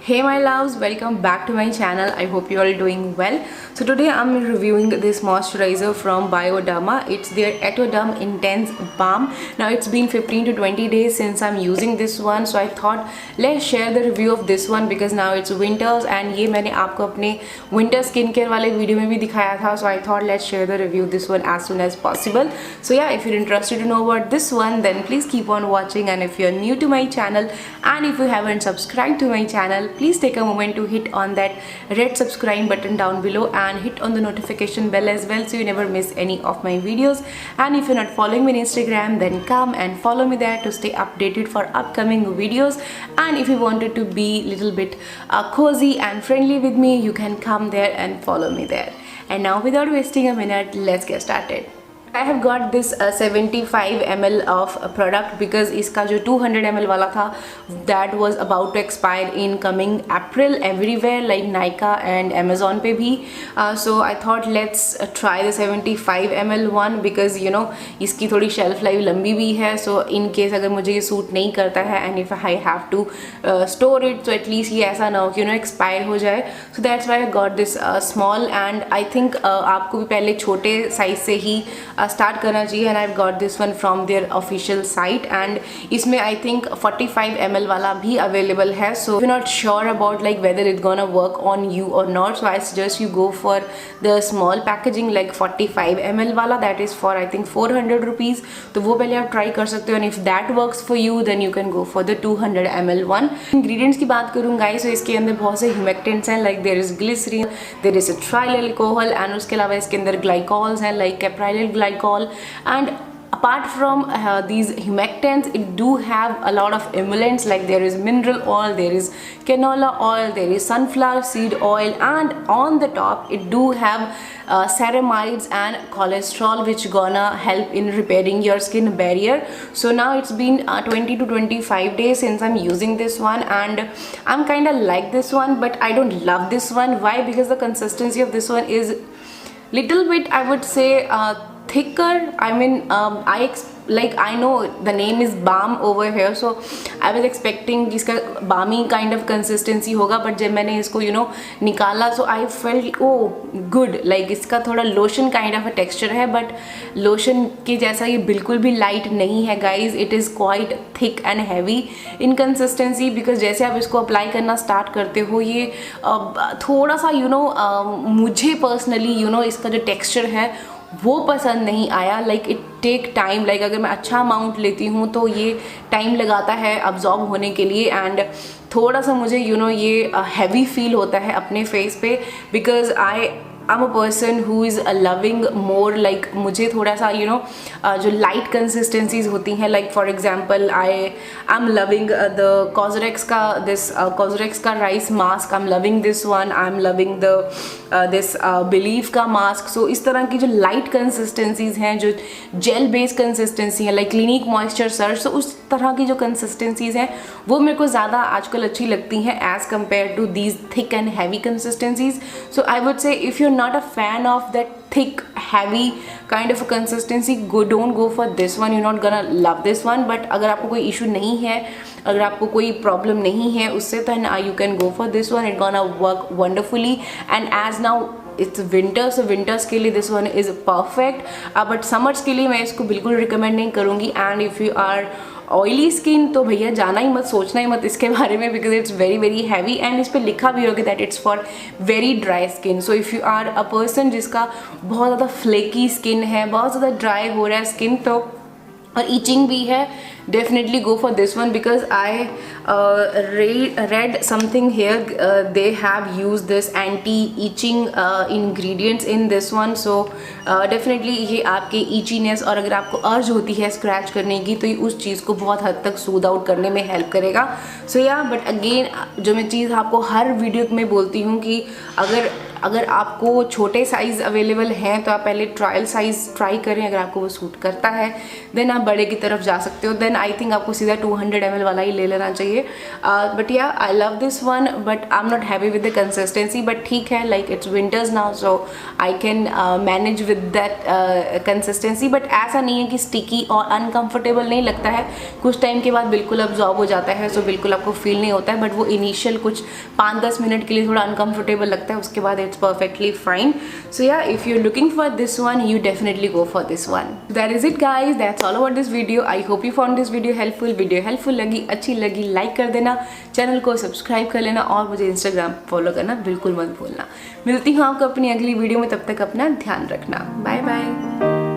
Hey my loves, welcome back to my channel. I hope you all doing well. So today I'm reviewing this moisturizer from Bioderma. It's their Etoderm Intense Balm. Now it's been 15 to 20 days since I'm using this one, so I thought let's share the review of this one because now it's winters and ये मैंने आपको अपने winter skincare वाले video में भी दिखाया था. So I thought let's share the review this one as soon as possible. So yeah, if you're interested to know about this one, then please keep on watching. And if you're new to my channel and if you haven't subscribed to my channel, please take a moment to hit on that red subscribe button down below and hit on the notification bell as well so you never miss any of my videos. And if you're not following me on Instagram, then come and follow me there to stay updated for upcoming videos. And if you wanted to be a little bit cozy and friendly with me, you can come there and follow me there. And now without wasting a minute, let's get started. I have got this 75 ml of product because इसका जो 200 ml वाला था that was about to expire in coming April everywhere like Nykaa and Amazon पे भी. So I thought let's try the 75 ml one because you know इसकी थोड़ी shelf life लंबी भी है. So in case अगर मुझे ये सूट नहीं करता है and if I have to store it so at least ये ऐसा ना हो कि expire हो जाए. So that's why I got this small and I think आपको भी पहले छोटे size से ही स्टार्ट करना चाहिए. And I got this one from their official site and इसमें आई थिंक 45 ml वाला भी अवेलेबल है. So you not sure about like whether it gonna work on you और not, so I suggest you go for the small packaging like 45 ml वाला that is for I think 400 rupees. तो वो पहले आप try कर सकते हो and if that works for you then you can go for the 200 ml one. Ingredients की बात करूँ गाइस, तो इसके अंदर बहुत से ह्यूमेक्टेंट्स हैं like there is glycerin, there is trial alcohol and उसके अलावा इसके अंदर ग्लाइकॉल्स हैं like capryl glycol. And apart from these humectants, it do have a lot of emollients like there is mineral oil, there is canola oil, there is sunflower seed oil, and on the top it do have ceramides and cholesterol which gonna help in repairing your skin barrier. So now it's been 20 to 25 days since I'm using this one and I'm kind of like this one, but I don't love this one. Why? Because the consistency of this one is little bit, I would say, thicker. I mean, I know the name is balm over here, so I was expecting इसका balmy kind of consistency होगा, but जब मैंने इसको निकाला so I felt good, like इसका थोड़ा lotion kind of a texture है, but lotion के जैसा ये बिल्कुल भी light नहीं है guys. It is quite thick and heavy in consistency because जैसे आप इसको apply करना start करते हो ये थोड़ा सा मुझे personally इसका जो texture है वो पसंद नहीं आया. Like it take time, like अगर मैं अच्छा अमाउंट लेती हूँ तो ये टाइम लगाता है अब्जॉर्ब होने के लिए एंड थोड़ा सा मुझे ये हैवी फील होता है अपने फेस पे because I am a person who is loving more like मुझे थोड़ा सा जो लाइट कंसिस्टेंसीज होती हैं like for example I am loving the Cosrx का rice mask. I am loving this one. I am loving this Belif का mask. So इस तरह की जो लाइट कंसिस्टेंसीज हैं, जो जेल बेस्ड कंसिस्टेंसी है लाइक क्लिनिक मॉइस्चर सर्च, तो उस तरह की जो कंसिस्टेंसीज हैं वो मेरे को ज़्यादा आजकल अच्छी लगती हैं as compare to these thick and heavy consistencies. So I would say if you are not a fan of that thick heavy kind of a consistency, don't go for this one. You're not gonna love this one. But अगर आपको कोई issue नहीं है, अगर आपको कोई problem नहीं है उससे, तो you can go for this one. It's gonna work wonderfully. And as now it's winter, so winters के लिए this one is perfect. But summers के लिए मैं इसको बिल्कुल recommend नहीं करूँगी. And if you are oily skin तो भैया जाना ही मत, सोचना ही मत इसके बारे में because it's very very heavy and इस पर लिखा भी होगा that it's for very dry skin. So if you are a person जिसका बहुत ज़्यादा फ्लेकी स्किन है, बहुत ज़्यादा ड्राई हो रहा है स्किन तो और ईचिंग भी है, definitely go for this one because I read something here. They have used this anti-itching ingredients in this one. So definitely ये आपके itchiness और अगर आपको अर्ज होती है स्क्रैच करने की तो ये उस चीज़ को बहुत हद तक सूद आउट करने में हेल्प करेगा. सो या बट अगेन जो मैं चीज़ आपको हर वीडियो में बोलती हूँ कि अगर अगर आपको छोटे साइज़ अवेलेबल हैं तो आप पहले ट्रायल साइज़ ट्राई करें, अगर आपको वो सूट करता है देन आप बड़े की तरफ जा सकते हो। देन आई थिंक आपको सीधा 200 ml वाला ही ले लेना चाहिए। बट या I love this one, but I am not happy with the consistency, but ठीक है, like it's winters now so I can manage with that consistency. But ऐसा नहीं है कि स्टिकी और अनकंफर्टेबल नहीं लगता है, कुछ टाइम के बाद बिल्कुल अब्जॉर्ब हो जाता है, सो बिल्कुल आपको फील नहीं होता है। बट वो इनिशियल कुछ 5-10 मिनट के लिए थोड़ा अनकंफर्टेबल लगता है, उसके बाद इट्स परफेक्टली फाइन। सो या if you are looking for this one you definitely go for this one. That is it guys, that's all about this video. I hope you found this video helpful. Video helpful लगी, अच्छी लगी, like कर देना, channel को subscribe कर लेना और मुझे इंस्टाग्राम फॉलो करना बिल्कुल मत भूलना। मिलती हूँ आपको अपनी अगली वीडियो में, तब तक अपना ध्यान रखना। Bye bye.